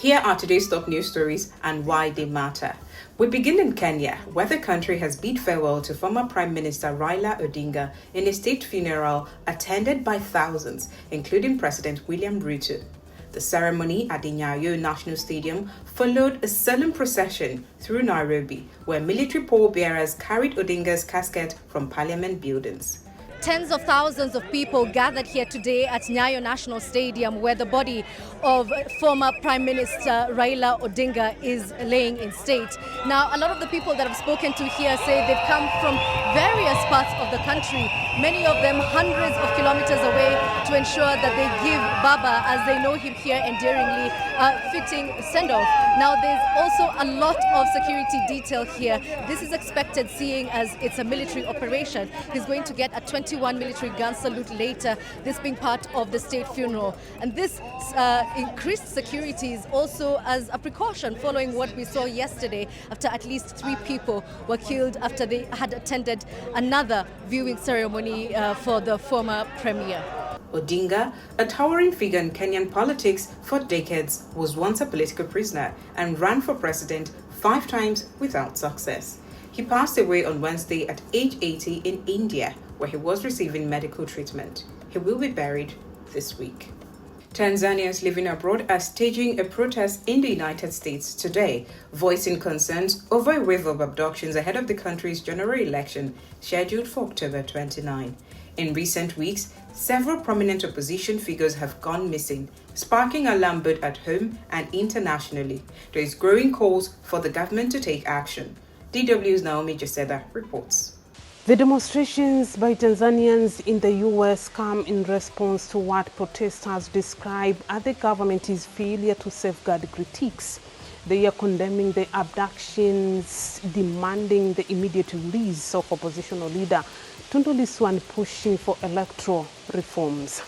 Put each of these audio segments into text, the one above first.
Here are today's top news stories and why they matter. We begin in Kenya, where the country has bid farewell to former Prime Minister Raila Odinga in a state funeral attended by thousands, including President William Ruto. The ceremony at the Nyayo National Stadium followed a solemn procession through Nairobi, where military pallbearers carried Odinga's casket from parliament buildings. Tens of thousands of people gathered here today at Nyayo National Stadium, where the body of former Prime Minister Raila Odinga is laying in state. Now, a lot of the people that I've spoken to here say they've come from various parts of the country, many of them hundreds of kilometers away, to ensure that they give Baba, as they know him here endearingly, a fitting send-off. Now, there's also a lot of security detail here. This is expected, seeing as it's a military operation. He's going to get a 21 military gun salute later, this being part of the state funeral. And this increased security is also as a precaution following what we saw yesterday, after at least 3 people were killed after they had attended another viewing ceremony for the former premier. Odinga, a towering figure in Kenyan politics for decades, was once a political prisoner and ran for president 5 times without success. He passed away on Wednesday at age 80 in India, where he was receiving medical treatment. He will be buried this week. Tanzanians living abroad are staging a protest in the United States today, voicing concerns over a wave of abductions ahead of the country's general election scheduled for October 29. In recent weeks, several prominent opposition figures have gone missing, sparking alarm both at home and internationally. There is growing calls for the government to take action. DW's Naomi Jeseda reports. The demonstrations by Tanzanians in the U.S. come in response to what protesters describe as the government's failure to safeguard critiques. They are condemning the abductions, demanding the immediate release of oppositional leader Tundu Lissu and pushing for electoral reforms.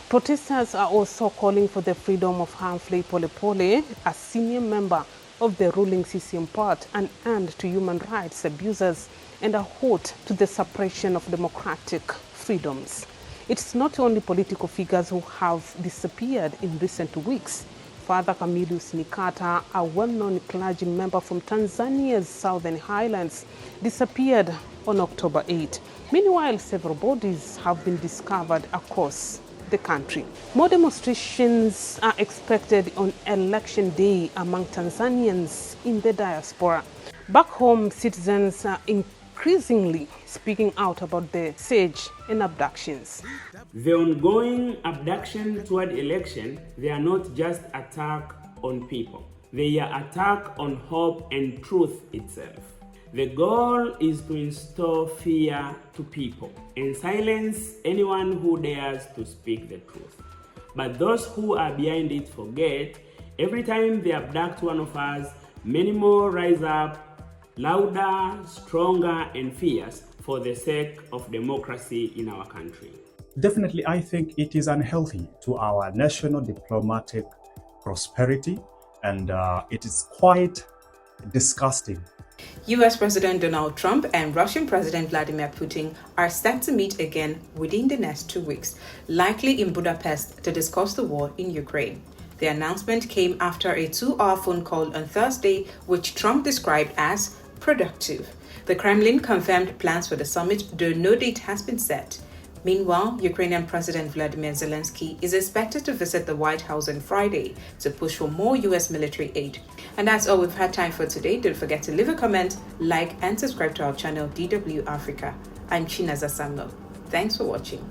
Protesters are also calling for the freedom of Humphrey Polepole, a senior member of the ruling CCM part, an end to human rights abuses, and a halt to the suppression of democratic freedoms. It's not only political figures who have disappeared in recent weeks. Father Camillus Nikata, a well-known clergy member from Tanzania's southern highlands, disappeared on October 8. Meanwhile, several bodies have been discovered across the country. More demonstrations are expected on election day among Tanzanians in the diaspora. Back home, citizens are increasingly speaking out about the siege and abductions. The ongoing abduction toward election, they are not just attack on people. They are attack on hope and truth itself. The goal is to instill fear to people and silence anyone who dares to speak the truth. But those who are behind it forget, every time they abduct one of us, many more rise up, louder, stronger, and fierce for the sake of democracy in our country. Definitely, I think it is unhealthy to our national diplomatic prosperity, and it is quite disgusting. US President Donald Trump and Russian President Vladimir Putin are set to meet again within the next 2 weeks, likely in Budapest, to discuss the war in Ukraine. The announcement came after a 2-hour phone call on Thursday, which Trump described as productive. The Kremlin confirmed plans for the summit, though no date has been set. Meanwhile, Ukrainian President Vladimir Zelensky is expected to visit the White House on Friday to push for more US military aid. And that's all we've had time for today. Don't forget to leave a comment, like, and subscribe to our channel DW Africa. I'm Chinaza Samuel. Thanks for watching.